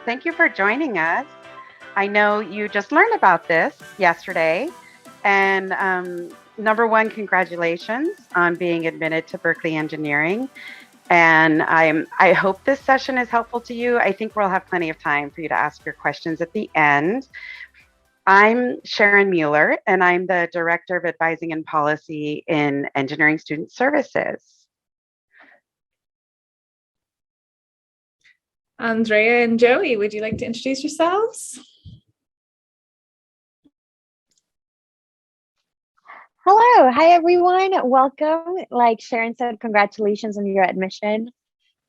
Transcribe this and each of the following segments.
thank you for joining us. I know you just learned about this yesterday, and number one, congratulations on being admitted to Berkeley Engineering. And I hope this session is helpful to you. I think we'll have plenty of time for you to ask your questions at the end. I'm Sharon Mueller, and I'm the Director of Advising and Policy in Engineering Student Services. Andrea and Joey, would you like to introduce yourselves? Hello. Hi, everyone. Welcome. Like Sharon said, congratulations on your admission.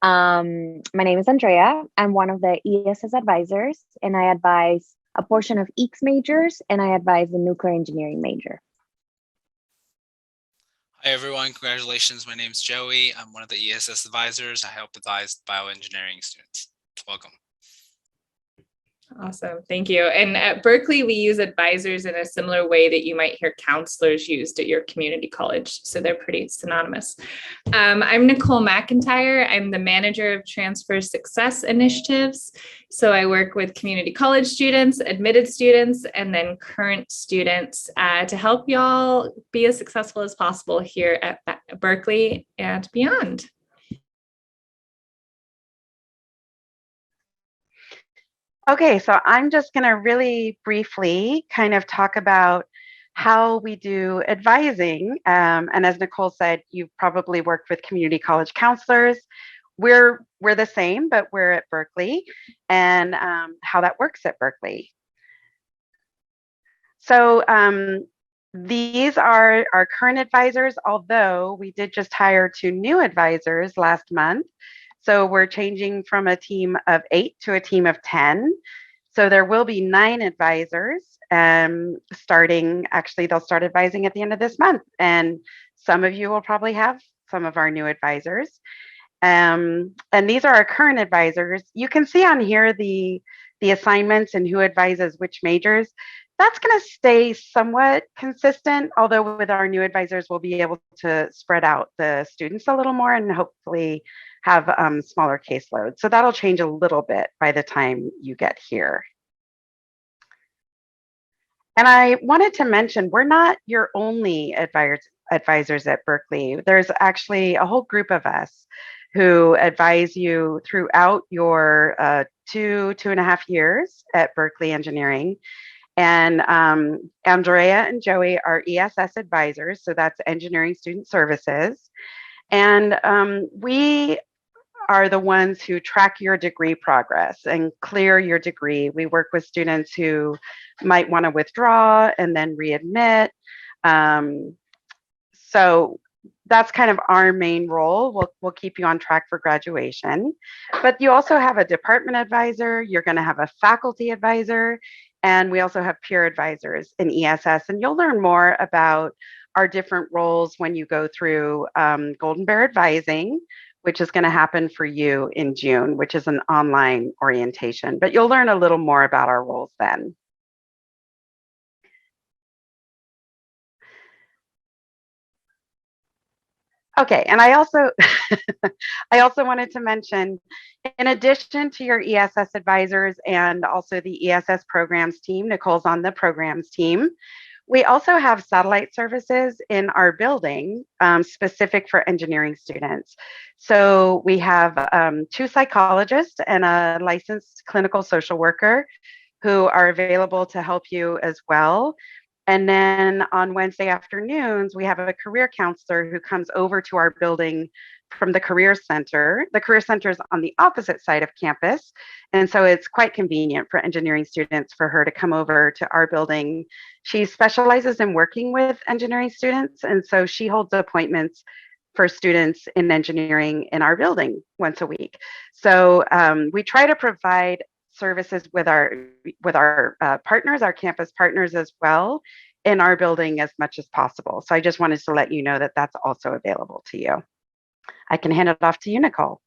My name is Andrea. I'm one of the ESS advisors, and I advise a portion of Eeks majors, and I advise the nuclear engineering major. Hi, everyone. Congratulations. My name is Joey. I'm one of the ESS advisors. I help advise bioengineering students. Welcome. Awesome. Thank you. And at Berkeley, we use advisors in a similar way that you might hear counselors used at your community college. So they're pretty synonymous. I'm Nicole Mcintyre. I'm the manager of transfer success initiatives. So I work with community college students, admitted students, and then current students to help y'all be as successful as possible here at Berkeley and beyond. Okay, so I'm just going to really briefly kind of talk about how we do advising. And as Nicole said, you've probably worked with community college counselors. We're the same, but we're at Berkeley, and how that works at Berkeley. So these are our current advisors, although we did just hire 2 new advisors last month. So we're changing from a team of 8 to a team of 10. So there will be 9 advisors starting, actually they'll start advising at the end of this month. And some of you will probably have some of our new advisors. And these are our current advisors. You can see on here the assignments and who advises which majors. That's going to stay somewhat consistent, although with our new advisors, we'll be able to spread out the students a little more and hopefully have smaller caseloads. So that'll change a little bit by the time you get here. And I wanted to mention, we're not your only advisors at Berkeley. There's actually a whole group of us who advise you throughout your 2.5 years at Berkeley Engineering. And Andrea and Joey are ESS advisors, so that's Engineering Student Services. And we are the ones who track your degree progress and clear your degree. We work with students who might want to withdraw and then readmit. So that's kind of our main role. We'll keep you on track for graduation. But you also have a department advisor, you're going to have a faculty advisor, and we also have peer advisors in ESS. And you'll learn more about our different roles when you go through Golden Bear Advising, which is going to happen for you in June, which is an online orientation. But you'll learn a little more about our roles then. Okay, and I also wanted to mention, in addition to your ESS advisors and also the ESS programs team, Nicole's on the programs team, we also have satellite services in our building specific for engineering students. So we have 2 psychologists and a licensed clinical social worker who are available to help you as well. And then on Wednesday afternoons, we have a career counselor who comes over to our building from the Career Center. The Career Center is on the opposite side of campus. And so it's quite convenient for engineering students for her to come over to our building. She specializes in working with engineering students. And so she holds appointments for students in engineering in our building once a week. So we try to provide services with our partners, our campus partners as well, in our building as much as possible. So I just wanted to let you know that that's also available to you. I can hand it off to you, Nicole.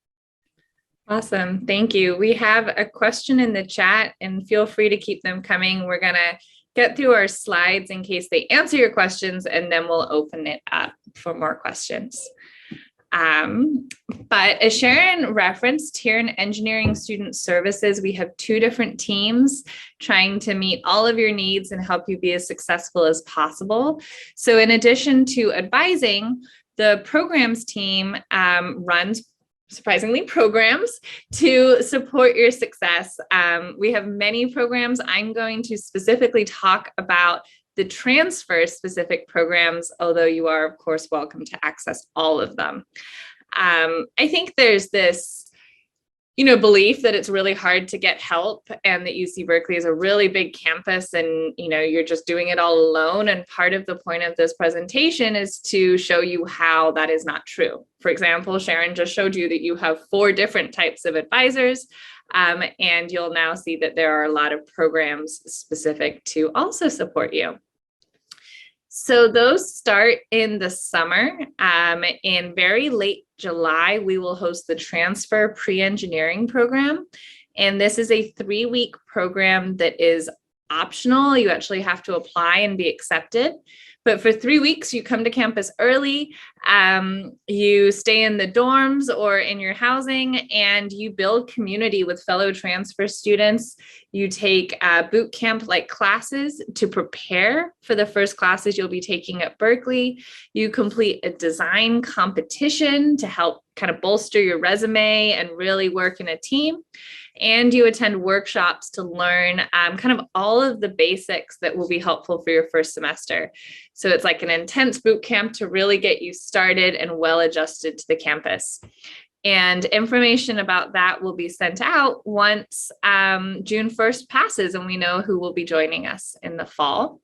Awesome. Thank you. We have a question in the chat, and feel free to keep them coming. We're going to get through our slides in case they answer your questions, and then we'll open it up for more questions. But as Sharon referenced, here in Engineering Student Services, we have 2 different teams trying to meet all of your needs and help you be as successful as possible. So in addition to advising, the programs team runs, surprisingly, programs to support your success. We have many programs. I'm going to specifically talk about the transfer specific programs, although you are, of course, welcome to access all of them. I think there's this, belief that it's really hard to get help and that UC Berkeley is a really big campus and, you're just doing it all alone. And part of the point of this presentation is to show you how that is not true. For example, Sharon just showed you that you have 4 different types of advisors. And you'll now see that there are a lot of programs specific to also support you. So those start in the summer. In very late July, we will host the Transfer Pre-Engineering Program. And this is a 3-week program that is optional. You actually have to apply and be accepted. But for 3 weeks, you come to campus early, you stay in the dorms or in your housing, and you build community with fellow transfer students. You take boot camp-like classes to prepare for the first classes you'll be taking at Berkeley. You complete a design competition to help kind of bolster your resume and really work in a team. And you attend workshops to learn kind of all of the basics that will be helpful for your first semester. So it's like an intense boot camp to really get you started and well adjusted to the campus. And information about that will be sent out once June 1st passes and we know who will be joining us in the fall.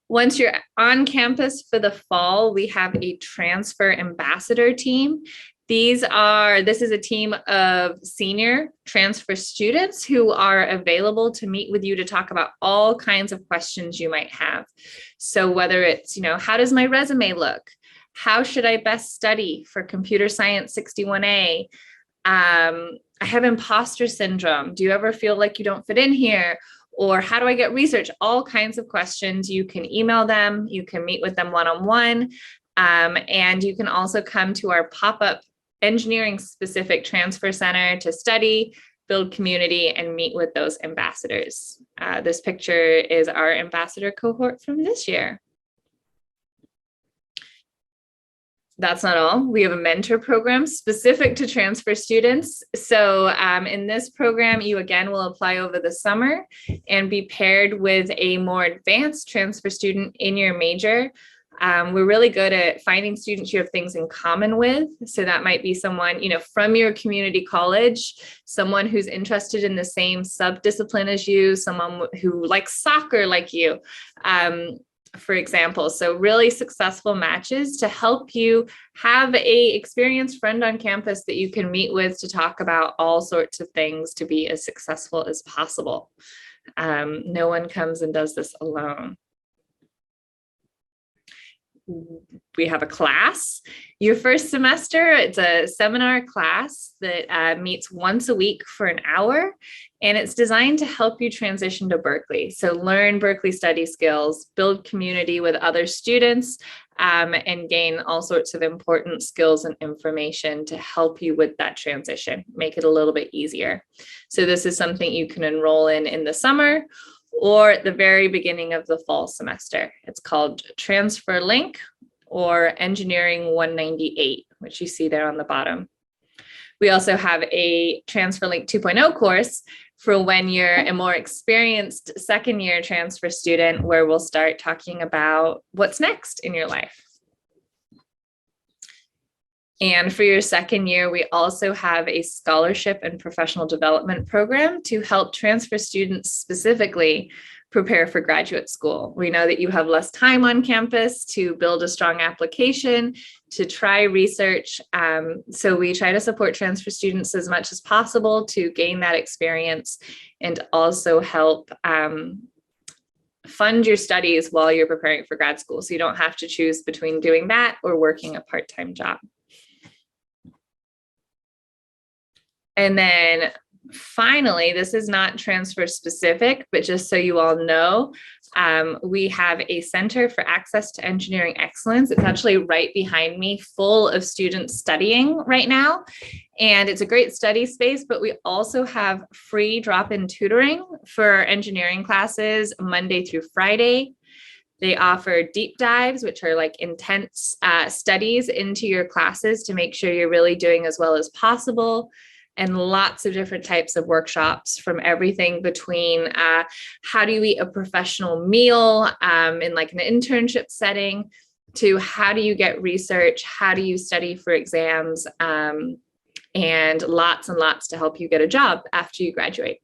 Once you're on campus for the fall, we have a transfer ambassador team. This is a team of senior transfer students who are available to meet with you to talk about all kinds of questions you might have. So whether it's, how does my resume look? How should I best study for Computer Science 61A? I have imposter syndrome. Do you ever feel like you don't fit in here? Or how do I get research? All kinds of questions. You can email them. You can meet with them one-on-one. And you can also come to our pop-up engineering specific transfer center to study, build community, and meet with those ambassadors. This picture is our ambassador cohort from this year. That's not all. We have a mentor program specific to transfer students. So in this program, you again will apply over the summer and be paired with a more advanced transfer student in your major. We're really good at finding students you have things in common with. So that might be someone, from your community college, someone who's interested in the same sub-discipline as you, someone who likes soccer like you, for example. So really successful matches to help you have a experienced friend on campus that you can meet with to talk about all sorts of things to be as successful as possible. No one comes and does this alone. We have a class. Your first semester, it's a seminar class that meets once a week for an hour, and it's designed to help you transition to Berkeley. So learn Berkeley study skills, build community with other students, and gain all sorts of important skills and information to help you with that transition, make it a little bit easier. So this is something you can enroll in the summer or at the very beginning of the fall semester. It's called Transfer Link or Engineering 198, which you see there on the bottom. We also have a Transfer Link 2.0 course for when you're a more experienced second year transfer student, where we'll start talking about what's next in your life. And for your second year, we also have a scholarship and professional development program to help transfer students specifically prepare for graduate school. We know that you have less time on campus to build a strong application, to try research. So we try to support transfer students as much as possible to gain that experience and also help fund your studies while you're preparing for grad school. So you don't have to choose between doing that or working a part-time job. And then finally, this is not transfer specific, but just so you all know, We have a Center for Access to Engineering Excellence. It's actually right behind me, full of students studying right now. And it's a great study space, but we also have free drop-in tutoring for engineering classes Monday through Friday. They offer deep dives, which are like intense studies into your classes to make sure you're really doing as well as possible. And lots of different types of workshops, from everything between how do you eat a professional meal in like an internship setting, to how do you get research, how do you study for exams, and lots to help you get a job after you graduate.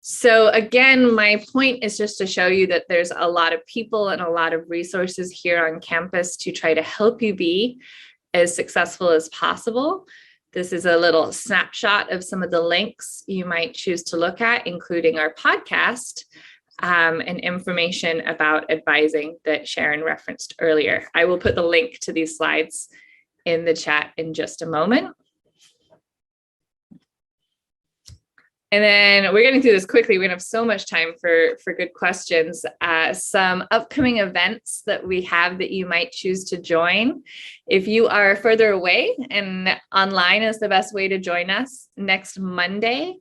So again, my point is just to show you that there's a lot of people and a lot of resources here on campus to try to help you be as successful as possible. This is a little snapshot of some of the links you might choose to look at, including our podcast and information about advising that Sharon referenced earlier. I will put the link to these slides in the chat in just a moment. And then we're getting through this quickly. We're gonna have so much time for good questions. Some upcoming events that we have that you might choose to join. If you are further away, and online is the best way to join us, next Monday,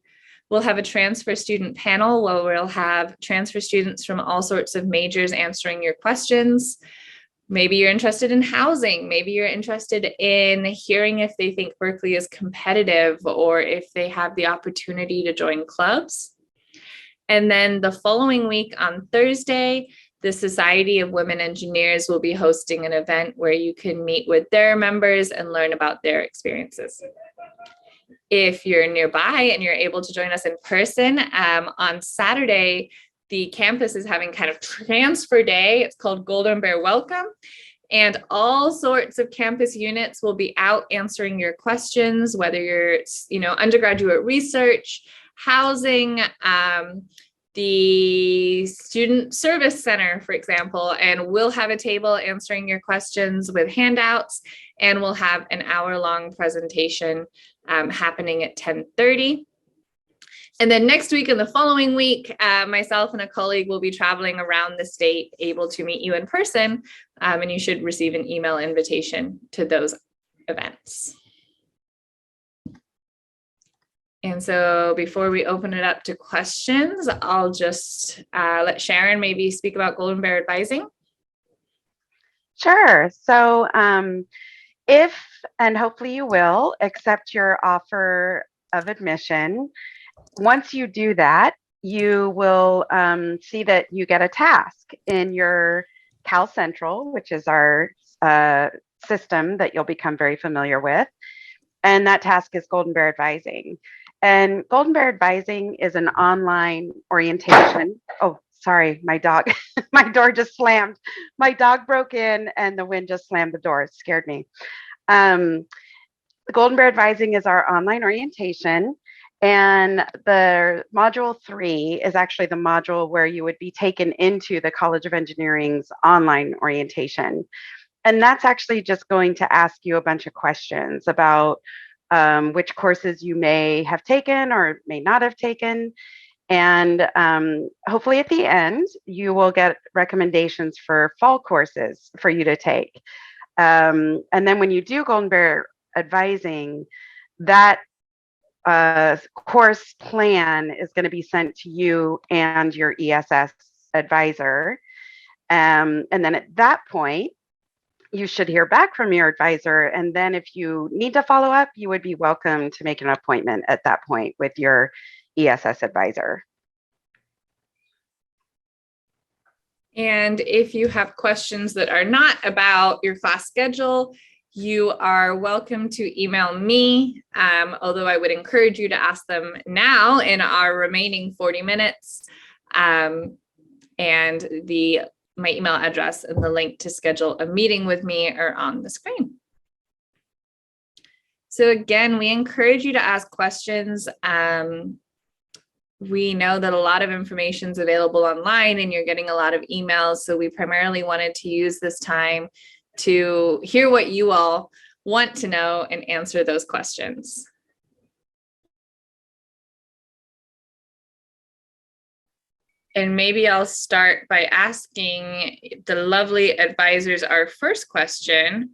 we'll have a transfer student panel where we'll have transfer students from all sorts of majors answering your questions. Maybe you're interested in housing. Maybe you're interested in hearing if they think Berkeley is competitive or if they have the opportunity to join clubs. And then the following week on Thursday, the Society of Women Engineers will be hosting an event where you can meet with their members and learn about their experiences. If you're nearby and you're able to join us in person, on Saturday, the campus is having kind of transfer day. It's called Golden Bear Welcome. And all sorts of campus units will be out answering your questions, whether you're, undergraduate research, housing, the Student Service Center, for example, and we'll have a table answering your questions with handouts, and we'll have an hour-long presentation happening at 10:30. And then next week and the following week, myself and a colleague will be traveling around the state, able to meet you in person, and you should receive an email invitation to those events. And so before we open it up to questions, I'll just let Sharon maybe speak about Golden Bear Advising. Sure. So if, and hopefully you will, accept your offer of admission, once you do that, you will see that you get a task in your Cal Central, which is our system that you'll become very familiar with. And that task is Golden Bear Advising. And Golden Bear Advising is an online orientation. Oh, sorry, my dog, my door just slammed. My dog broke in and the wind just slammed the door. It scared me. The Golden Bear Advising is our online orientation. And the module 3 is actually the module where you would be taken into the College of Engineering's online orientation. And that's actually just going to ask you a bunch of questions about which courses you may have taken or may not have taken. And hopefully at the end, you will get recommendations for fall courses for you to take. And then when you do Golden Bear Advising, that course plan is going to be sent to you and your ESS advisor. And then at that point, you should hear back from your advisor. And then if you need to follow up, you would be welcome to make an appointment at that point with your ESS advisor. And if you have questions that are not about your class schedule, you are welcome to email me, although I would encourage you to ask them now in our remaining 40 minutes. And my email address and the link to schedule a meeting with me are on the screen. So again, we encourage you to ask questions. We know that a lot of information is available online and you're getting a lot of emails. So we primarily wanted to use this time to hear what you all want to know and answer those questions. And maybe I'll start by asking the lovely advisors our first question,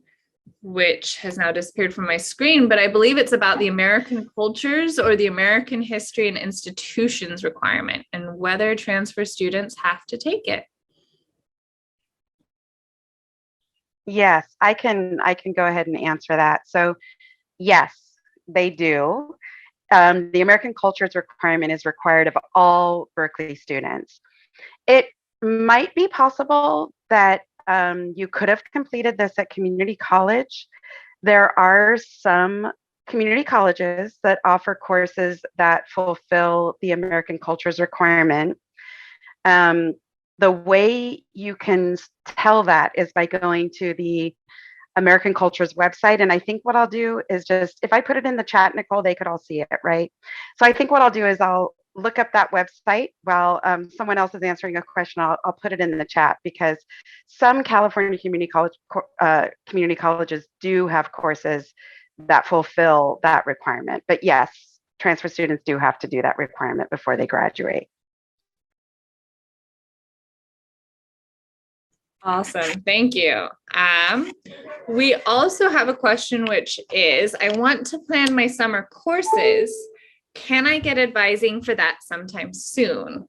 which has now disappeared from my screen, but I believe it's about the American cultures or the American history and institutions requirement and whether transfer students have to take it. Yes, I can go ahead and answer that. So yes, they do. The American Cultures requirement is required of all Berkeley students. It might be possible that you could have completed this at community college. There are some community colleges that offer courses that fulfill the American Cultures requirement. The way you can tell that is by going to the American Cultures website. And I think what I'll do is just, if I put it in the chat, Nicole, they could all see it, right? So I think what I'll do is I'll look up that website while someone else is answering a question. I'll put it in the chat because some California community colleges do have courses that fulfill that requirement. But yes, transfer students do have to do that requirement before they graduate. Awesome, thank you. We also have a question, which is, I want to plan my summer courses. Can I get advising for that sometime soon?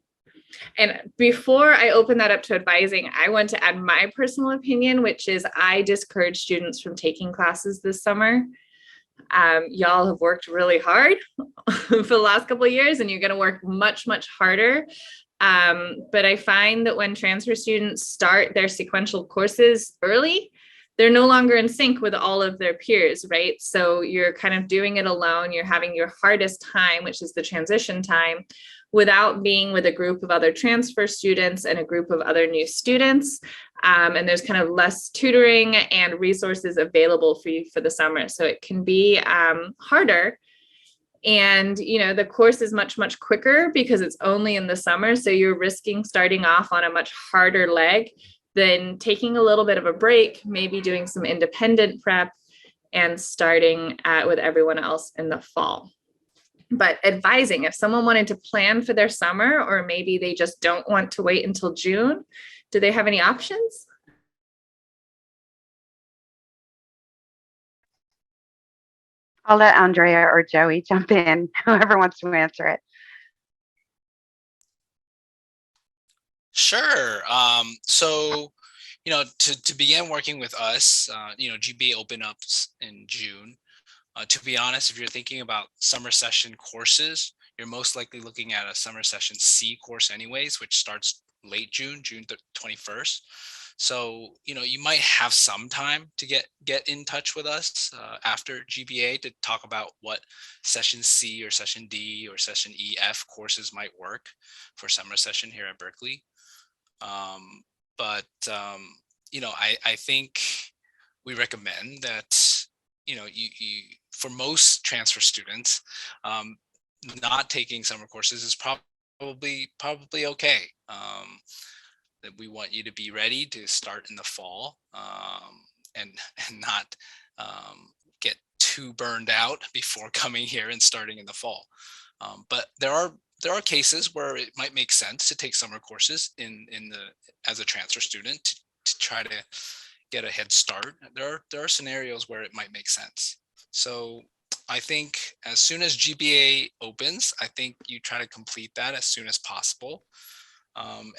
And before I open that up to advising, I want to add my personal opinion, which is I discourage students from taking classes this summer. Y'all have worked really hard for the last couple of years, and you're going to work much, much harder. But I find that when transfer students start their sequential courses early, they're no longer in sync with all of their peers, right? So you're kind of doing it alone. You're having your hardest time, which is the transition time, without being with a group of other transfer students and a group of other new students. And there's kind of less tutoring and resources available for you for the summer. So it can be harder. And, you know, the course is much, much quicker because it's only in the summer. So you're risking starting off on a much harder leg than taking a little bit of a break, maybe doing some independent prep and starting with everyone else in the fall. But advising, if someone wanted to plan for their summer, or maybe they just don't want to wait until June, do they have any options? I'll let Andrea or Joey jump in, whoever wants to answer it. Sure. So, you know, to begin working with us, you know, GBA opened up in June. To be honest, if you're thinking about summer session courses, you're most likely looking at a summer session C course anyways, which starts late June, June 21st. So, you know, you might have some time to get in touch with us after GBA to talk about what session C or session D or session EF courses might work for summer session here at Berkeley. You know, I think we recommend that, you know, you for most transfer students, not taking summer courses is probably okay. That we want you to be ready to start in the fall and not get too burned out before coming here and starting in the fall. But there are cases where it might make sense to take summer courses as a transfer student to try to get a head start. There are scenarios where it might make sense. So I think as soon as GBA opens, I think you try to complete that as soon as possible.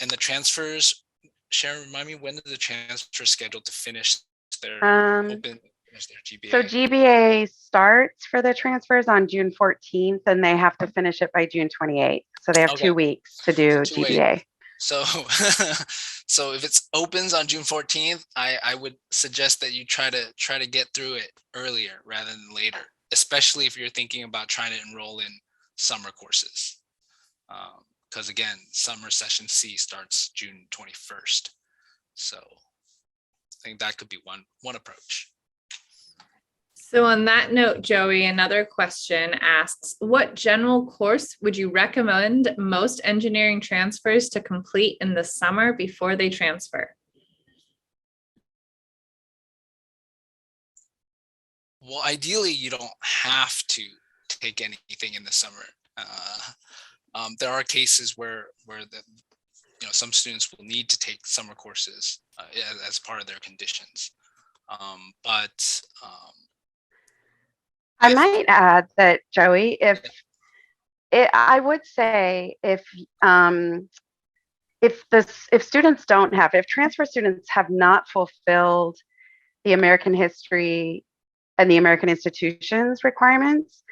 And the transfers, Sharon, remind me, when is the transfer scheduled to finish their GBA? So GBA starts for the transfers on June 14th, and they have to finish it by June 28th. So they have 2 weeks to do GBA. So, so if it opens on June 14th, I would suggest that you try to get through it earlier rather than later, especially if you're thinking about trying to enroll in summer courses. Because again, summer session C starts June 21st. So I think that could be one approach. So on that note, Joey, another question asks, what general course would you recommend most engineering transfers to complete in the summer before they transfer? Well, ideally, you don't have to take anything in the summer. There are cases where some students will need to take summer courses as part of their conditions. But I might add that, Joey, I would say if transfer students have not fulfilled the American history and the American institutions requirements,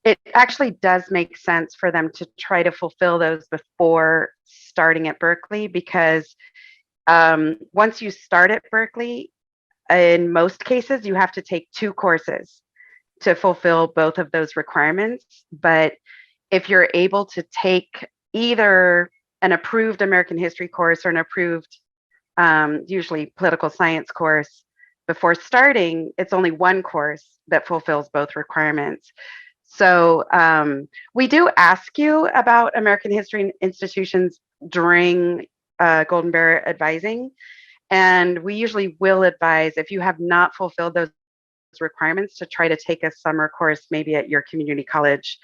it actually does make sense for them to try to fulfill those before starting at Berkeley, because once you start at Berkeley, in most cases, you have to take 2 courses to fulfill both of those requirements. But if you're able to take either an approved American history course or an approved, usually political science course before starting, it's only 1 course that fulfills both requirements. So we do ask you about American history institutions during Golden Bear advising. And we usually will advise, if you have not fulfilled those requirements, to try to take a summer course maybe at your community college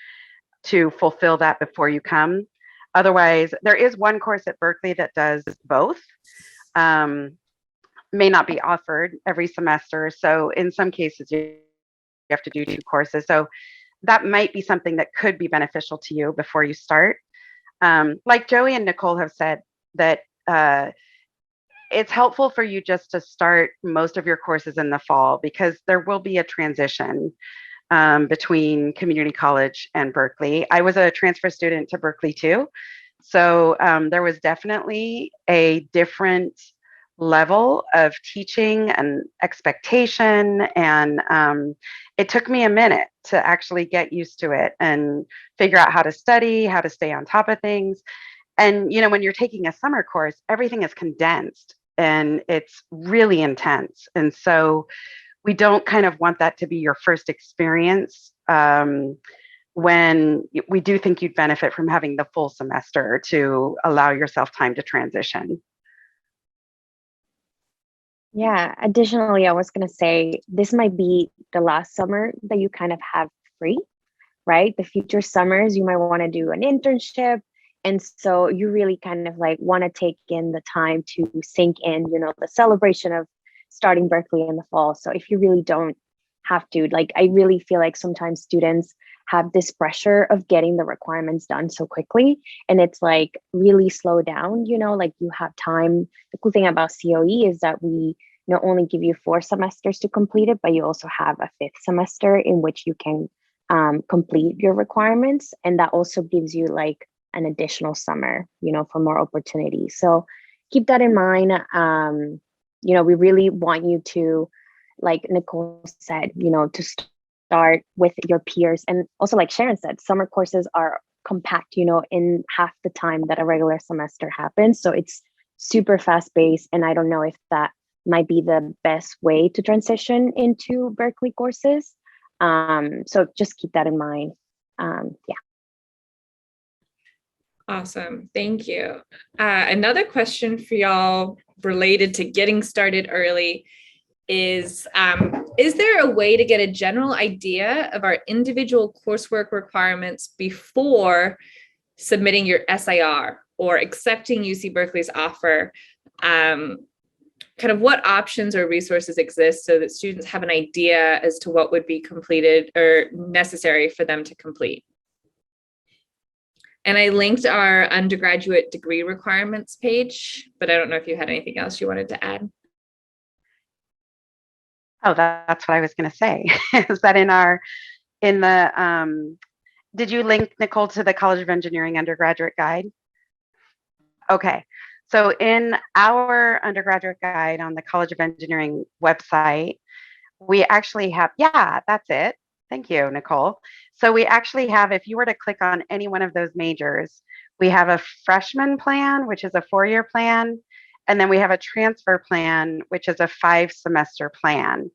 to fulfill that before you come. Otherwise, there is 1 course at Berkeley that does both. May not be offered every semester. So in some cases, you have to do 2 courses. So that might be something that could be beneficial to you before you start. Like Joey and Nicole have said, that it's helpful for you just to start most of your courses in the fall, because there will be a transition between community college and Berkeley. I was a transfer student to Berkeley too. So there was definitely a different level of teaching and expectation. And it took me a minute to actually get used to it and figure out how to study, how to stay on top of things. And, when you're taking a summer course, everything is condensed and it's really intense. And so we don't kind of want that to be your first experience, when we do think you'd benefit from having the full semester to allow yourself time to transition. Yeah, additionally, I was going to say this might be the last summer that you kind of have free, right? The future summers, you might want to do an internship. And so you really kind of like want to take in the time to sink in, the celebration of starting Berkeley in the fall. So if you really don't have to, like, I really feel like sometimes students have this pressure of getting the requirements done so quickly. And it's like really slow down, like you have time. The cool thing about COE is that we not only give you 4 semesters to complete it, but you also have a 5th semester in which you can complete your requirements. And that also gives you like an additional summer, for more opportunities. So keep that in mind. We really want you to, like Nicole said, to start with your peers. And also, like Sharon said, summer courses are compact, in half the time that a regular semester happens. So it's super fast paced. And I don't know if that might be the best way to transition into Berkeley courses. So just keep that in mind. Yeah. Awesome. Thank you. Another question for y'all related to getting started early is there a way to get a general idea of our individual coursework requirements before submitting your SIR or accepting UC Berkeley's offer? Kind of what options or resources exist so that students have an idea as to what would be completed or necessary for them to complete? And I linked our undergraduate degree requirements page, but I don't know if you had anything else you wanted to add. Oh, that's what I was going to say. Is that did you link, Nicole, to the College of Engineering undergraduate guide? Okay. So in our undergraduate guide on the College of Engineering website, we actually have, yeah, that's it. Thank you, Nicole. So we actually have, if you were to click on any one of those majors, we have a freshman plan, which is a 4-year plan. And then we have a transfer plan, which is a 5-semester plan.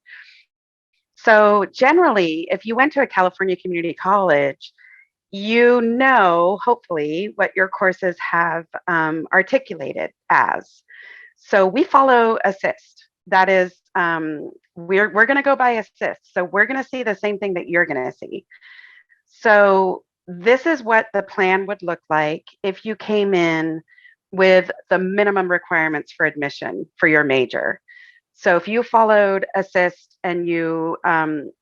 So generally, if you went to a California community college, hopefully, what your courses have articulated as. So we follow ASSIST. That is, we're going to go by ASSIST. So we're going to see the same thing that you're going to see. So this is what the plan would look like if you came in with the minimum requirements for admission for your major. So if you followed Assist and you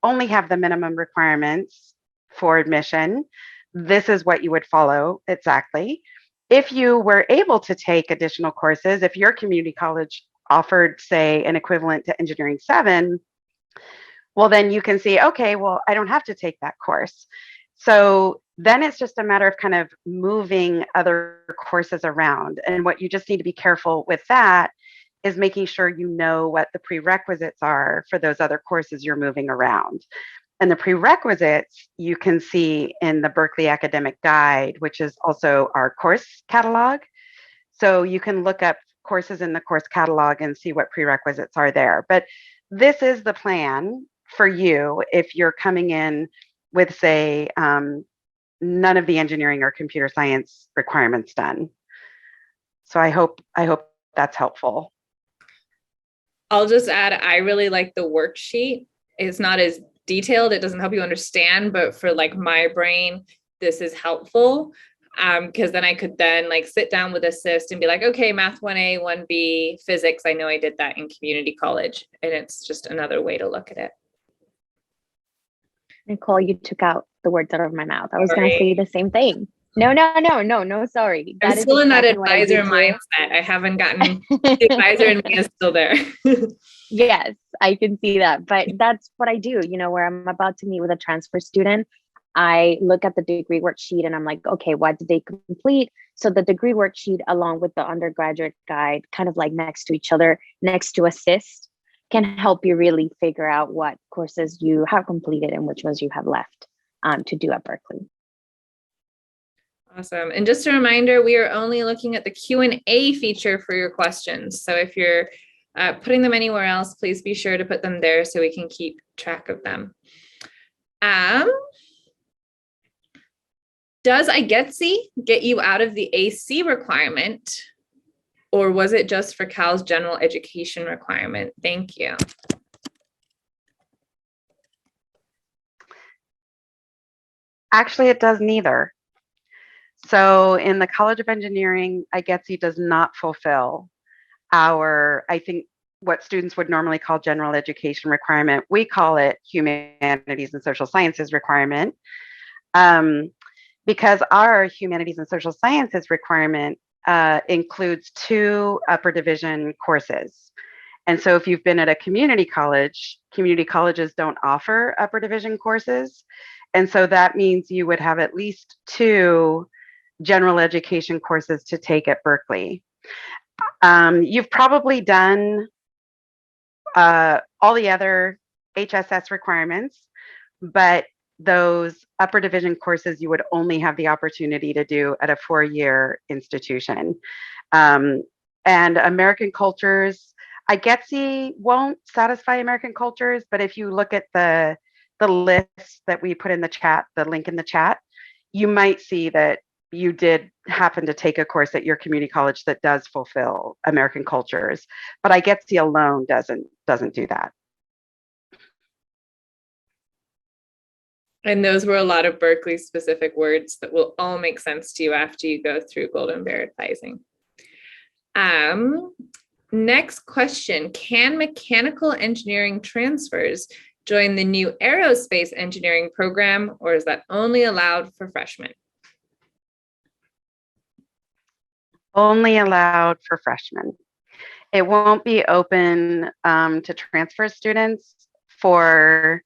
only have the minimum requirements for admission, this is what you would follow exactly. If you were able to take additional courses, if your community college offered, say, an equivalent to Engineering 7, well, then you can see, okay, well, I don't have to take that course. So then it's just a matter of kind of moving other courses around. And what you just need to be careful with that is making sure you know what the prerequisites are for those other courses you're moving around. And the prerequisites you can see in the Berkeley Academic Guide, which is also our course catalog. So you can look up courses in the course catalog and see what prerequisites are there. But this is the plan for you if you're coming in with, say, none of the engineering or computer science requirements done. So I hope that's helpful. I'll just add, I really like the worksheet. It's not as detailed. It doesn't help you understand, but for like my brain, this is helpful. Because then I could then like sit down with Assist and be like, okay, math 1A, 1B, physics. I know I did that in community college, and it's just another way to look at it. Nicole, you took out the words out of my mouth. I was going to say the same thing. No, sorry. I'm still in that advisor mindset. I haven't gotten the advisor in me is still there. Yes, I can see that. But that's what I do, where I'm about to meet with a transfer student. I look at the degree worksheet and I'm like, okay, what did they complete? So the degree worksheet along with the undergraduate guide, kind of like next to each other, next to Assist, can help you really figure out what courses you have completed and which ones you have left to do at Berkeley. Awesome. And just a reminder, we are only looking at the Q&A feature for your questions. So if you're putting them anywhere else, please be sure to put them there so we can keep track of them. Does Igetc get you out of the AC requirement, or was it just for Cal's general education requirement? Thank you. Actually, it does neither. So in the College of Engineering, Igetc does not fulfill our, I think, what students would normally call general education requirement. We call it humanities and social sciences requirement. Because our humanities and social sciences requirement includes 2 upper division courses. And so if you've been at a community colleges don't offer upper division courses. And so that means you would have at least 2 general education courses to take at Berkeley. You've probably done all the other HSS requirements, but those upper division courses you would only have the opportunity to do at a 4-year institution. And American cultures, Igetc won't satisfy American cultures, but if you look at the list that we put in the chat, the link in the chat, you might see that you did happen to take a course at your community college that does fulfill American cultures, but Igetc alone doesn't do that. And those were a lot of Berkeley specific words that will all make sense to you after you go through Golden Bear advising. Next question, can mechanical engineering transfers join the new aerospace engineering program, or is that only allowed for freshmen? Only allowed for freshmen. It won't be open to transfer students for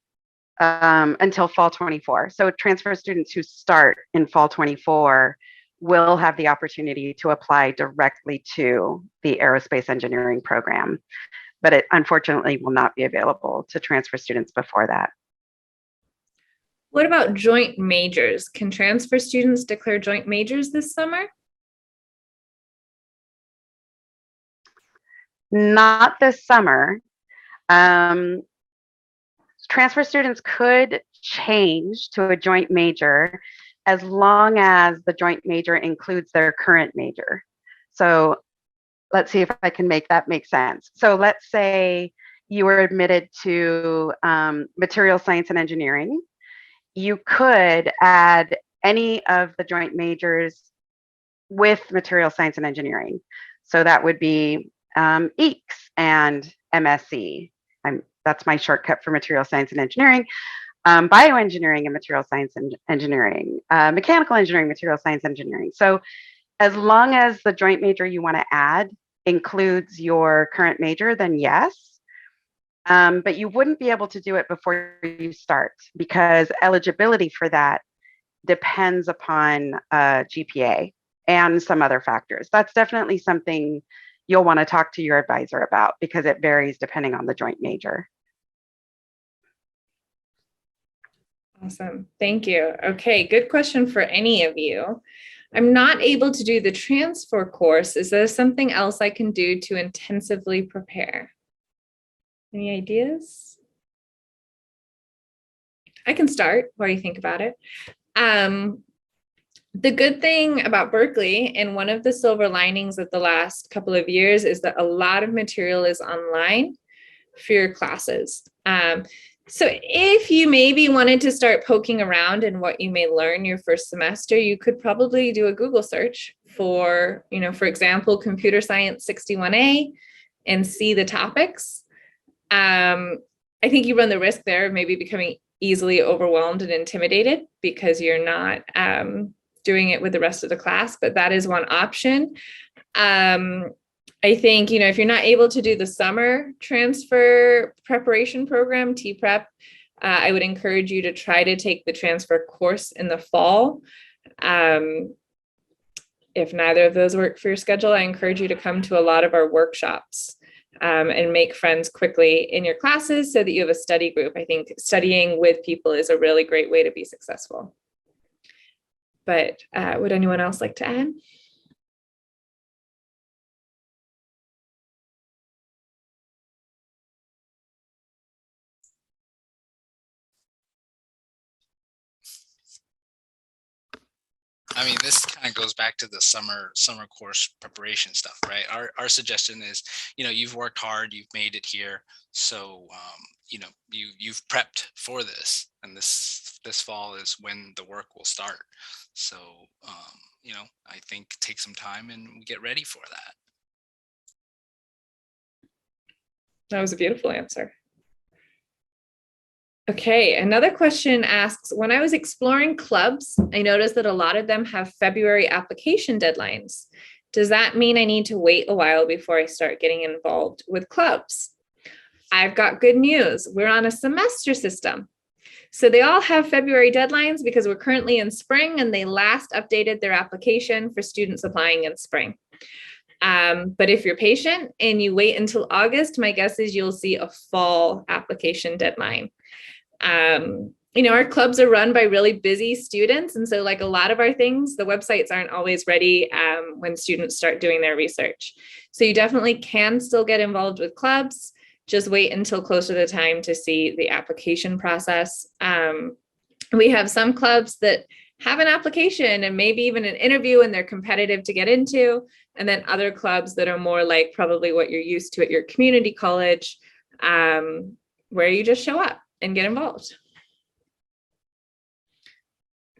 until fall 24. So transfer students who start in fall 24 will have the opportunity to apply directly to the aerospace engineering program, but it unfortunately will not be available to transfer students before that. What about joint majors? Can transfer students declare joint majors this summer? Not this summer. Transfer students could change to a joint major as long as the joint major includes their current major. So let's see if I can make that make sense. So let's say you were admitted to material science and engineering. You could add any of the joint majors with material science and engineering. So that would be Eeks and MSc. That's my shortcut for material science and engineering. Bioengineering and material science and engineering, mechanical engineering, material science engineering. So as long as the joint major you want to add includes your current major, then yes. But you wouldn't be able to do it before you start because eligibility for that depends upon GPA and some other factors. That's definitely something you'll want to talk to your advisor about because it varies depending on the joint major. Awesome. Thank you. Okay, good question for any of you. I'm not able to do the transfer course. Is there something else I can do to intensively prepare? Any ideas? I can start while you think about it. The good thing about Berkeley, and one of the silver linings of the last couple of years, is that a lot of material is online for your classes. So if you maybe wanted to start poking around in what you may learn your first semester, you could probably do a Google search for, for example, Computer Science 61A and see the topics. I think you run the risk there of maybe becoming easily overwhelmed and intimidated because you're not doing it with the rest of the class, but that is one option. I think, if you're not able to do the summer transfer preparation program, T-Prep, I would encourage you to try to take the transfer course in the fall. If neither of those work for your schedule, I encourage you to come to a lot of our workshops and make friends quickly in your classes so that you have a study group. I think studying with people is a really great way to be successful. But would anyone else like to add? I mean, this kind of goes back to the summer course preparation stuff, right? Our suggestion is, you've worked hard, you've made it here, so you've prepped for this, and this fall is when the work will start. So I think take some time and get ready for that. That was a beautiful answer. Okay, another question asks, when I was exploring clubs, I noticed that a lot of them have February application deadlines. Does that mean I need to wait a while before I start getting involved with clubs? I've got good news. We're on a semester system. So they all have February deadlines because we're currently in spring and they last updated their application for students applying in spring. But if you're patient and you wait until August, my guess is you'll see a fall application deadline. Our clubs are run by really busy students. And so like a lot of our things, the websites aren't always ready when students start doing their research. So you definitely can still get involved with clubs. Just wait until closer to the time to see the application process. We have some clubs that have an application and maybe even an interview and they're competitive to get into. And then other clubs that are more like probably what you're used to at your community college, where you just show up and get involved.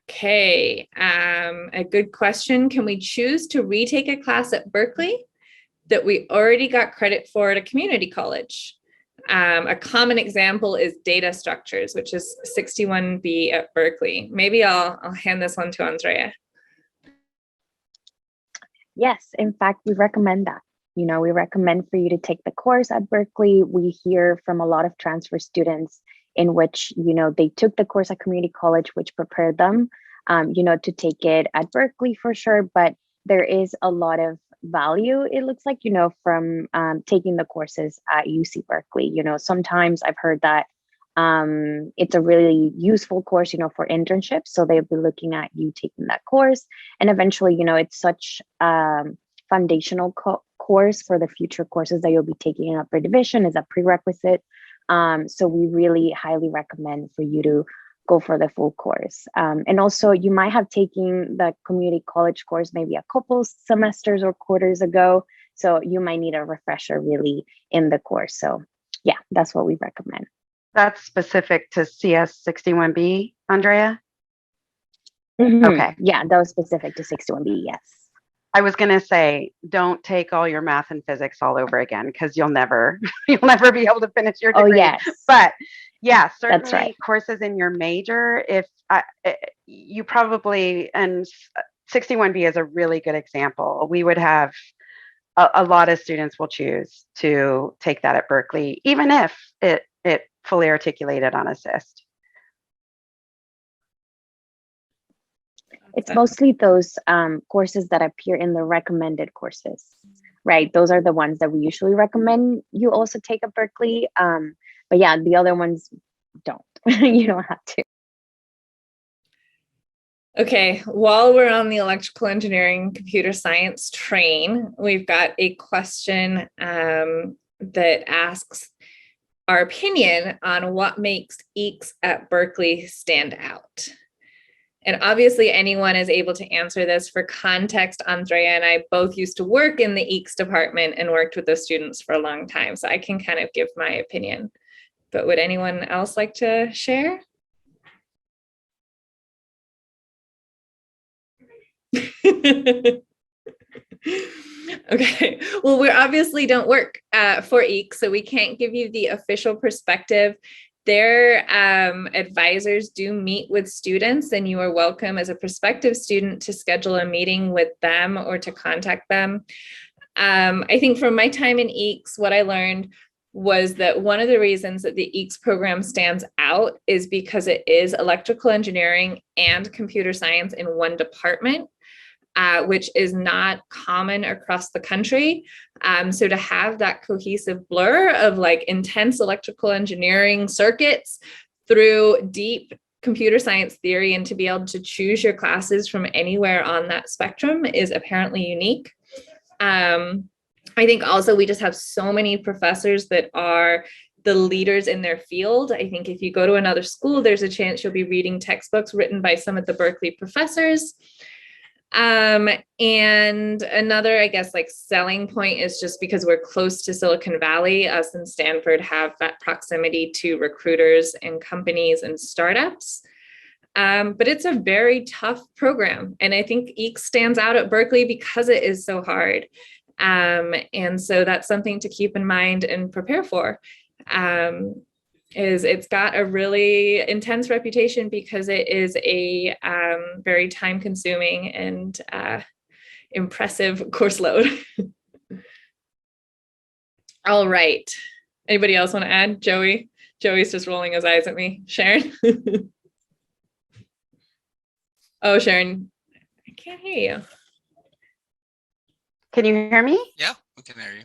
Okay, a good question. Can we choose to retake a class at Berkeley that we already got credit for at a community college? A common example is data structures, which is 61B at Berkeley. Maybe I'll hand this one to Andrea. Yes, in fact, we recommend that. We recommend for you to take the course at Berkeley. We hear from a lot of transfer students in which, they took the course at community college, which prepared them, to take it at Berkeley for sure. But there is a lot of value, it looks like, from taking the courses at UC Berkeley. Sometimes I've heard that it's a really useful course, for internships. So they'll be looking at you taking that course. And eventually, it's such foundational course for the future courses that you'll be taking in upper division is a prerequisite. So we really highly recommend for you to go for the full course. And also you might have taken the community college course maybe a couple semesters or quarters ago. So you might need a refresher really in the course. So yeah, that's what we recommend. That's specific to CS 61B, Andrea? Mm-hmm. Okay. Yeah, that was specific to 61B, yes. I was going to say, don't take all your math and physics all over again, because you'll never you'll never be able to finish your Oh, degree. yes. But yeah, certainly That's right. courses in your major, if you probably, and 61B is a really good example. We would have a lot of students will choose to take that at Berkeley, even if it fully articulated on assist. It's mostly those courses that appear in the recommended courses, right? Those are the ones that we usually recommend you also take at Berkeley. But yeah, the other ones don't. You don't have to. Okay, while we're on the electrical engineering computer science train, we've got a question that asks our opinion on what makes Eeks at Berkeley stand out. And obviously anyone is able to answer this. For context, Andrea and I both used to work in the Eeks department and worked with those students for a long time. So I can kind of give my opinion, but would anyone else like to share? Okay, well, we obviously don't work for Eeks, so we can't give you the official perspective. Their advisors do meet with students, and you are welcome as a prospective student to schedule a meeting with them or to contact them. I think from my time in Eeks, what I learned was that one of the reasons that the Eeks program stands out is because it is electrical engineering and computer science in one department. Which is not common across the country. So to have that cohesive blur of like intense electrical engineering circuits through deep computer science theory, and to be able to choose your classes from anywhere on that spectrum is apparently unique. I think also we just have so many professors that are the leaders in their field. I think if you go to another school, there's a chance you'll be reading textbooks written by some of the Berkeley professors. And another, I guess, like selling point is just because we're close to Silicon Valley. Us and Stanford have that proximity to recruiters and companies and startups. But it's a very tough program. And I think Eeks stands out at Berkeley because it is so hard. And so that's something to keep in mind and prepare for. Is it's got a really intense reputation because it is a very time-consuming and impressive course load. All right. Anybody else want to add? Joey? Joey's just rolling his eyes at me. Sharon? Oh, Sharon, I can't hear you. Can you hear me? Yeah, we can hear you.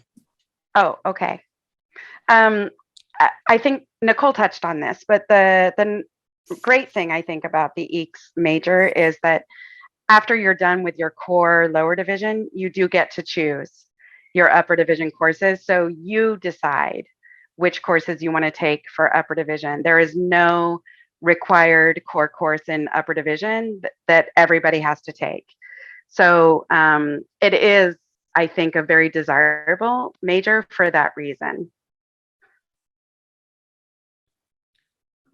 Oh, okay. I think Nicole touched on this, but the great thing I think about the Eeks major is that after you're done with your core lower division, you do get to choose your upper division courses. So you decide which courses you want to take for upper division. There is no required core course in upper division that everybody has to take. So it is, I think, a very desirable major for that reason.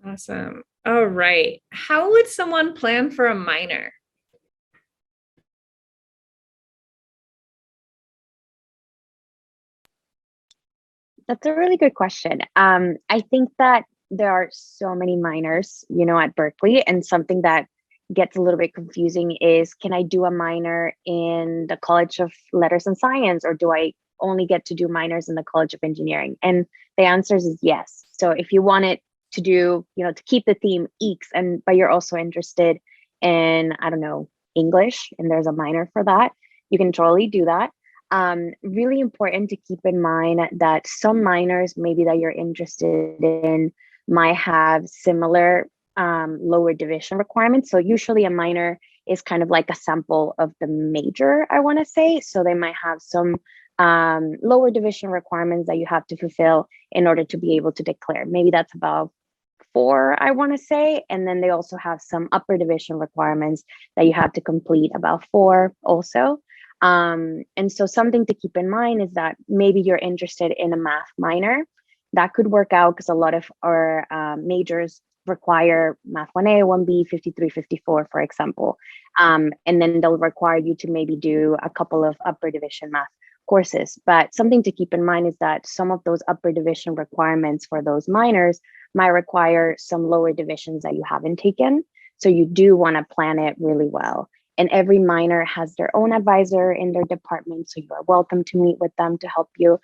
Awesome. All right. How would someone plan for a minor? That's a really good question. I think that there are so many minors, at Berkeley, and something that gets a little bit confusing is, can I do a minor in the College of Letters and Science, or do I only get to do minors in the College of Engineering? And the answer is yes. So if you wanted to do, to keep the theme Eeks, but you're also interested in, I don't know, English, and there's a minor for that, you can totally do that. Really important to keep in mind that some minors maybe that you're interested in might have similar lower division requirements. So usually a minor is kind of like a sample of the major, I want to say. So they might have some lower division requirements that you have to fulfill in order to be able to declare. Maybe that's about 4, I want to say. And then they also have some upper division requirements that you have to complete, about 4 also. And so something to keep in mind is that maybe you're interested in a math minor. That could work out because a lot of our majors require Math 1A, 1B, 53, 54, for example. And then they'll require you to maybe do a couple of upper division math courses. But something to keep in mind is that some of those upper division requirements for those minors might require some lower divisions that you haven't taken. So you do want to plan it really well. And every minor has their own advisor in their department, so you are welcome to meet with them to help you.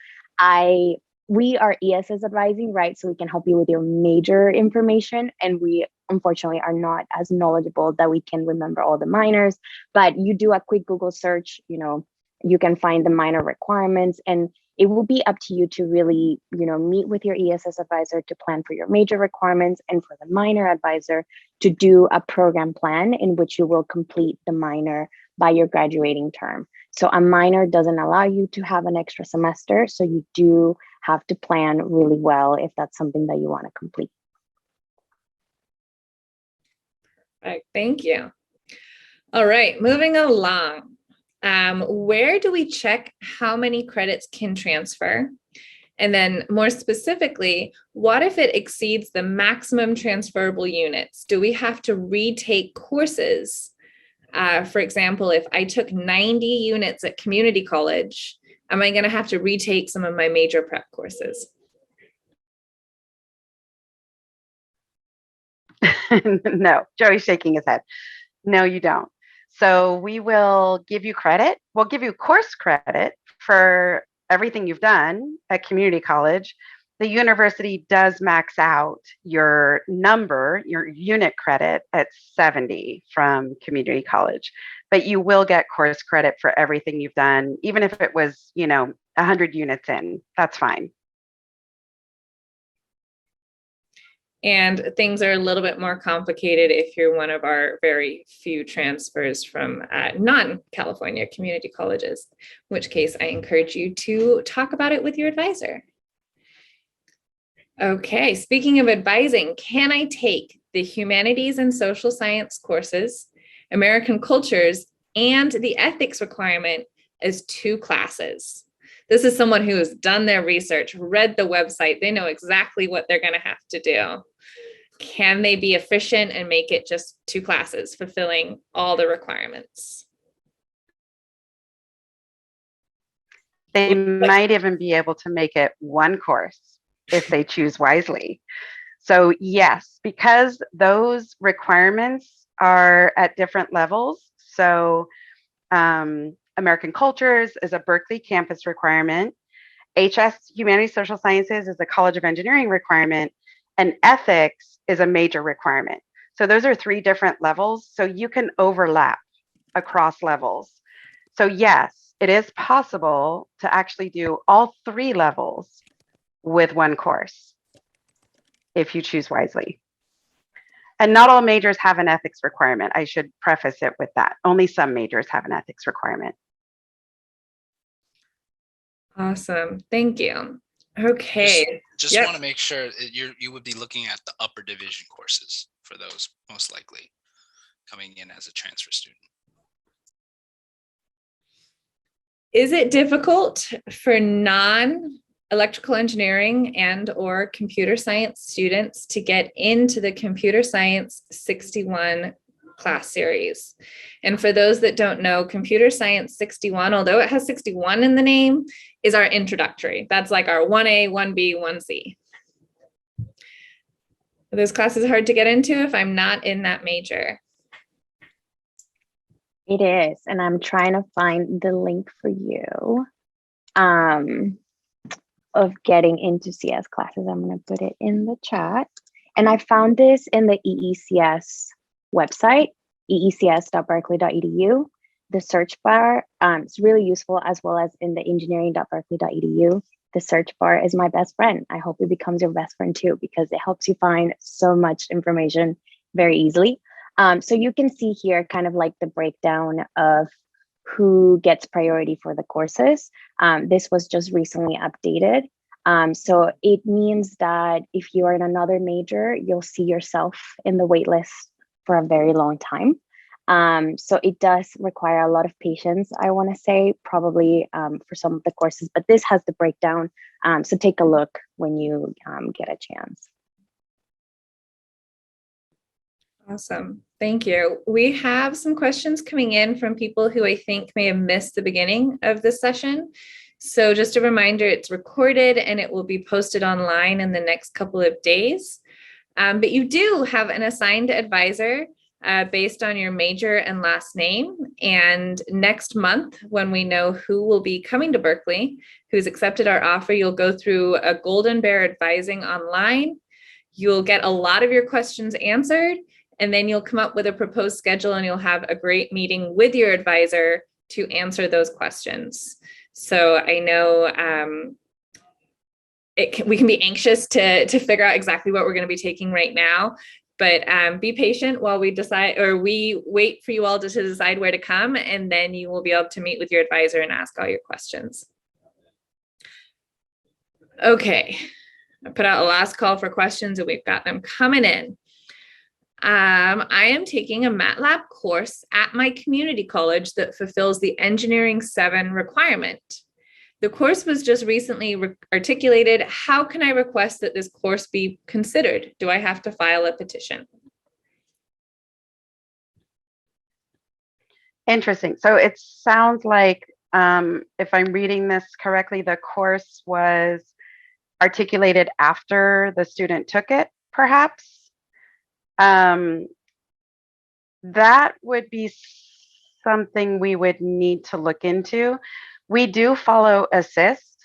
We are ESS advising, right? So we can help you with your major information, and we unfortunately are not as knowledgeable that we can remember all the minors. But you do a quick Google search, you can find the minor requirements, and it will be up to you to really, meet with your ESS advisor to plan for your major requirements, and for the minor advisor to do a program plan in which you will complete the minor by your graduating term. So a minor doesn't allow you to have an extra semester, so you do have to plan really well if that's something that you want to complete. Right, thank you. All right, moving along. Where do we check how many credits can transfer? And then more specifically, what if it exceeds the maximum transferable units? Do we have to retake courses? For example, if I took 90 units at community college, am I going to have to retake some of my major prep courses? No, Joey's shaking his head. No, you don't. So we will give you credit. We'll give you course credit for everything you've done at community college. The university does max out your unit credit at 70 from community college, but you will get course credit for everything you've done, even if it was, 100 units in, that's fine. And things are a little bit more complicated if you're one of our very few transfers from non-California community colleges, in which case I encourage you to talk about it with your advisor. Okay, speaking of advising, can I take the humanities and social science courses, American cultures, and the ethics requirement as 2 classes? This is someone who has done their research, read the website. They know exactly what they're going to have to do. Can they be efficient and make it just 2 classes, fulfilling all the requirements? They might even be able to make it 1 course if they choose wisely. So yes, because those requirements are at different levels. So American Cultures is a Berkeley campus requirement. HS, Humanities Social Sciences, is a College of Engineering requirement, and ethics is a major requirement. So those are 3 different levels. So you can overlap across levels. So yes, it is possible to actually do all 3 levels with 1 course if you choose wisely. And not all majors have an ethics requirement. I should preface it with that. Only some majors have an ethics requirement. Awesome. Thank you. Okay. Just want to make sure you would be looking at the upper division courses for those, most likely coming in as a transfer student. Is it difficult for non-electrical engineering and or computer science students to get into the computer science 61 class series? And for those that don't know, computer science 61, although it has 61 in the name, is our introductory. That's like our 1A, 1B, 1C. Are those classes hard to get into if I'm not in that major? It is, and I'm trying to find the link for you of getting into CS classes. I'm going to put it in the chat. And I found this in the EECS website, eecs.berkeley.edu. The search bar, it's really useful, as well as in the engineering.berkeley.edu. The search bar is my best friend. I hope it becomes your best friend too, because it helps you find so much information very easily. So you can see here kind of like the breakdown of who gets priority for the courses. This was just recently updated. So it means that if you are in another major, you'll see yourself in the wait list for a very long time. So it does require a lot of patience, I want to say, probably for some of the courses, but this has the breakdown. So take a look when you get a chance. Awesome. Thank you. We have some questions coming in from people who I think may have missed the beginning of this session. So just a reminder, it's recorded and it will be posted online in the next couple of days. But you do have an assigned advisor based on your major and last name. And next month, when we know who will be coming to Berkeley, who's accepted our offer, you'll go through a Golden Bear advising online. You'll get a lot of your questions answered, and then you'll come up with a proposed schedule and you'll have a great meeting with your advisor to answer those questions. So I know we can be anxious to figure out exactly what we're going to be taking right now, but be patient while we decide, or we wait for you all to decide where to come, and then you will be able to meet with your advisor and ask all your questions. Okay, I put out a last call for questions and we've got them coming in. I am taking a MATLAB course at my community college that fulfills the Engineering 7 requirement. The course was just recently articulated. How can I request that this course be considered? Do I have to file a petition? Interesting. So it sounds like, if I'm reading this correctly, the course was articulated after the student took it, perhaps. That would be something we would need to look into. We do follow assist.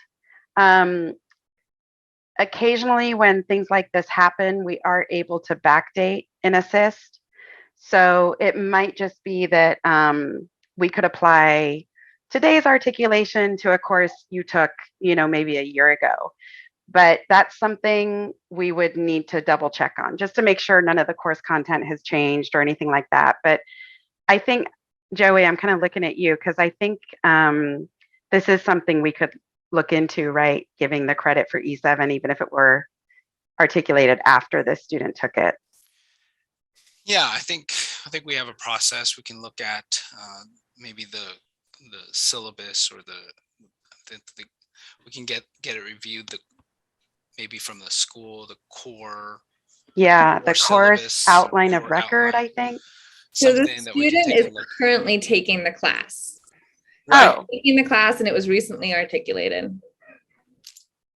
Occasionally when things like this happen, we are able to backdate in assist. So it might just be that we could apply today's articulation to a course you took, maybe a year ago. But that's something we would need to double check on just to make sure none of the course content has changed or anything like that. But I think, Joey, I'm kind of looking at you because I think this is something we could look into, right? Giving the credit for E7, even if it were articulated after the student took it. Yeah, I think we have a process. We can look at maybe the syllabus or we can get it reviewed, maybe from the school, the core. Yeah, the course syllabus, outline of record, outline. I think. So the Something that we can student take a is look. currently taking the class. Right. Oh, Taking the class and it was recently articulated.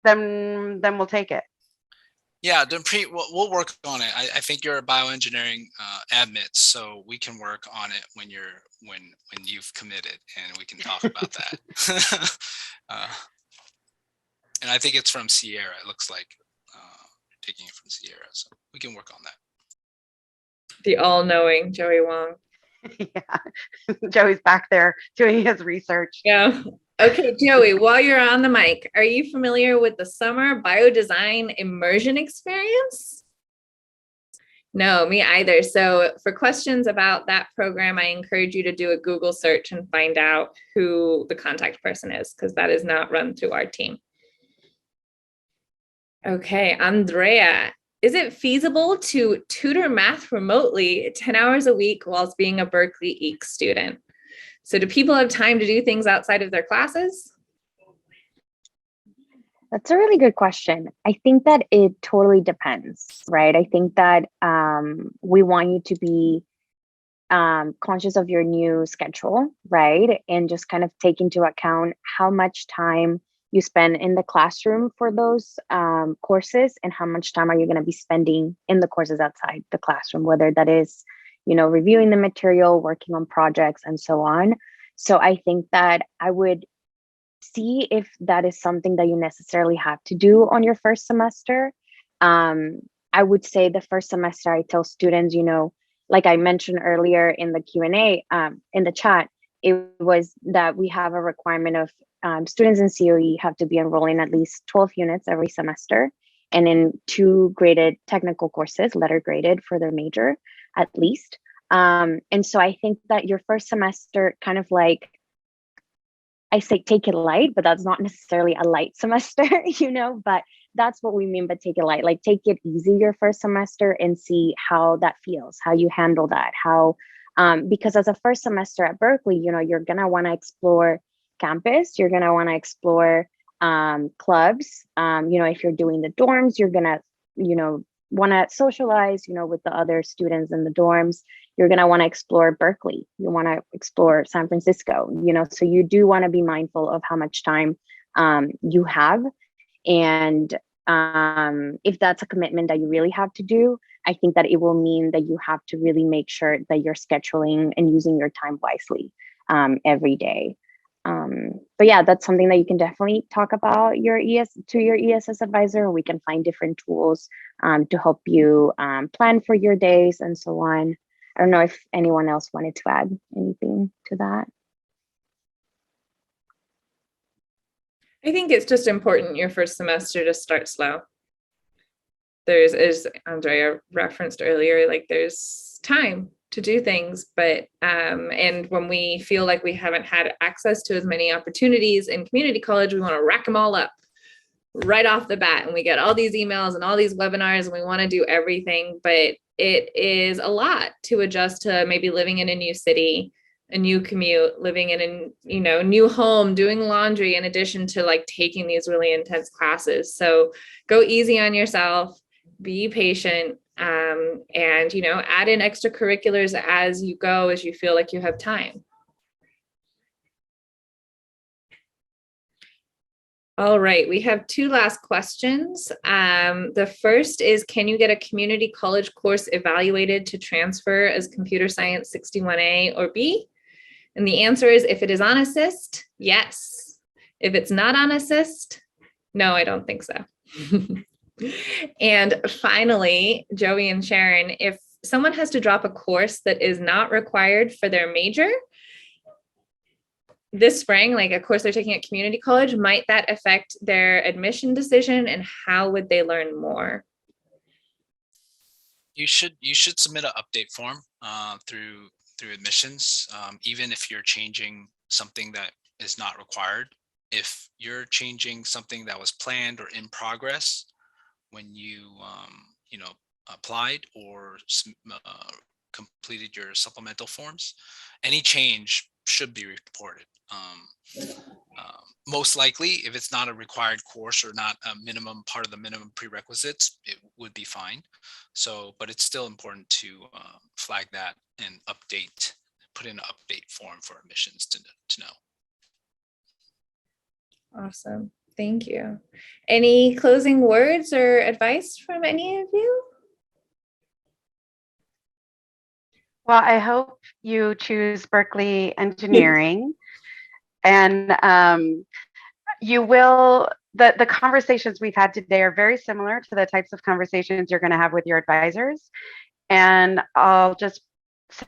then we'll take it. Yeah, then we'll work on it. I think you're a bioengineering admit, so we can work on it when you've committed, and we can talk about that. And I think it's from Sierra. It looks like taking it from Sierra, so we can work on that. The all-knowing Joey Wong. Yeah, Joey's back there doing his research. Yeah. Okay, Joey, while you're on the mic, are you familiar with the summer biodesign immersion experience? No, me either. So for questions about that program, I encourage you to do a Google search and find out who the contact person is, because that is not run through our team. Okay, Andrea, is it feasible to tutor math remotely 10 hours a week whilst being a Berkeley Eeks student? So do people have time to do things outside of their classes? That's a really good question. I think that it totally depends, right? I think that we want you to be conscious of your new schedule, right? And just kind of take into account how much time you spend in the classroom for those courses and how much time are you going to be spending in the courses outside the classroom, whether that is, reviewing the material, working on projects, and so on. So I think that I would see if that is something that you necessarily have to do on your first semester. I would say the first semester, I tell students, like I mentioned earlier in the Q&A, in the chat, it was that we have a requirement of students in COE have to be enrolling at least 12 units every semester, and in 2 graded technical courses, letter graded for their major at least. And so I think that your first semester kind of like, I say take it light, but that's not necessarily a light semester, but that's what we mean by take it light. Like take it easy your first semester and see how that feels, how you handle that, because as a first semester at Berkeley, you're going to want to explore campus, you're going to want to explore clubs. If you're doing the dorms, you're going to, want to socialize, with the other students in the dorms, you're going to want to explore Berkeley. You want to explore San Francisco, so you do want to be mindful of how much time you have. And if that's a commitment that you really have to do, I think that it will mean that you have to really make sure that you're scheduling and using your time wisely every day. But yeah, that's something that you can definitely talk about to your ESS advisor. We can find different tools to help you plan for your days and so on. I don't know if anyone else wanted to add anything to that. I think it's just important your first semester to start slow. There's, as Andrea referenced earlier, like there's time to do things, but and when we feel like we haven't had access to as many opportunities in community college, we want to rack them all up right off the bat, and we get all these emails and all these webinars, and we want to do everything, but it is a lot to adjust to maybe living in a new city, a new commute, living in a new home, doing laundry, in addition to like taking these really intense classes. So go easy on yourself, be patient, and add in extracurriculars as you go, as you feel like you have time. All right, we have two last questions. The first is, can you get a community college course evaluated to transfer as computer science 61A or B? And the answer is, if it is on assist, yes. If it's not on assist, no, I don't think so. And finally, Joey and Sharon, if someone has to drop a course that is not required for their major this spring, like a course they're taking at community college, might that affect their admission decision, and how would they learn more? You should submit an update form through admissions, even if you're changing something that is not required. If you're changing something that was planned or in progress when you applied or completed your supplemental forms, any change should be reported. Most likely, if it's not a required course or not a minimum part of the minimum prerequisites, it would be fine. So, but it's still important to flag that and put in an update form for admissions to know. Awesome. Thank you. Any closing words or advice from any of you? Well, I hope you choose Berkeley Engineering, and you will. The conversations we've had today are very similar to the types of conversations you're going to have with your advisors. And I'll just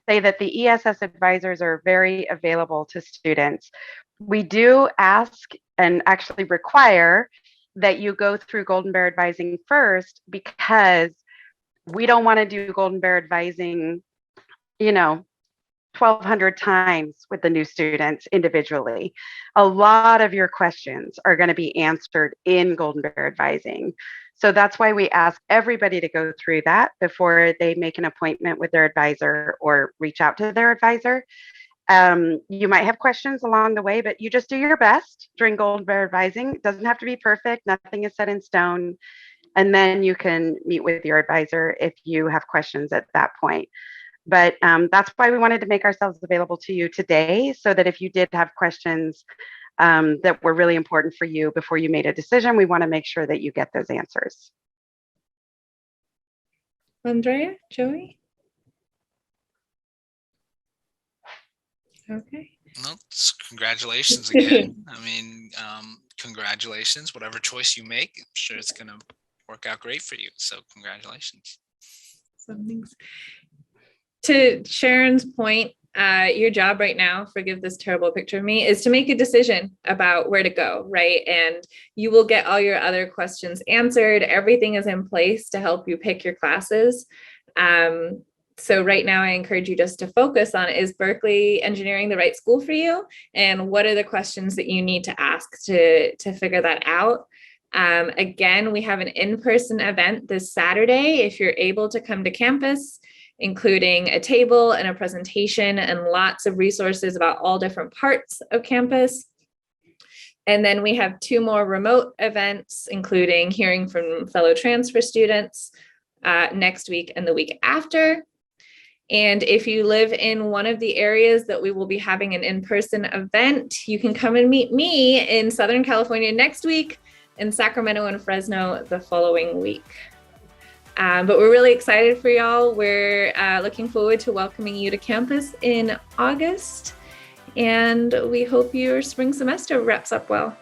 say that the ESS advisors are very available to students. We do ask and actually require that you go through Golden Bear Advising first, because we don't want to do Golden Bear Advising 1,200 times with the new students individually. A lot of your questions are going to be answered in Golden Bear Advising. So that's why we ask everybody to go through that before they make an appointment with their advisor or reach out to their advisor. You might have questions along the way, but you just do your best during Golden Bear Advising. It doesn't have to be perfect. Nothing is set in stone. And then you can meet with your advisor if you have questions at that point. But that's why we wanted to make ourselves available to you today, so that if you did have questions that were really important for you before you made a decision, we want to make sure that you get those answers. Andrea, Joey? Okay. Well, congratulations again. I mean, congratulations. Whatever choice you make, I'm sure it's going to work out great for you. So congratulations. Thanks. To Sharon's point, your job right now, forgive this terrible picture of me, is to make a decision about where to go, right? And you will get all your other questions answered. Everything is in place to help you pick your classes. So right now, I encourage you just to focus on, is Berkeley Engineering the right school for you? And what are the questions that you need to ask to figure that out? Again, we have an in-person event this Saturday. If you're able to come to campus, including a table and a presentation and lots of resources about all different parts of campus. And then we have 2 more remote events, including hearing from fellow transfer students, next week and the week after. And if you live in one of the areas that we will be having an in-person event, you can come and meet me in Southern California next week, in Sacramento and Fresno the following week. But we're really excited for y'all. We're looking forward to welcoming you to campus in August. And we hope your spring semester wraps up well.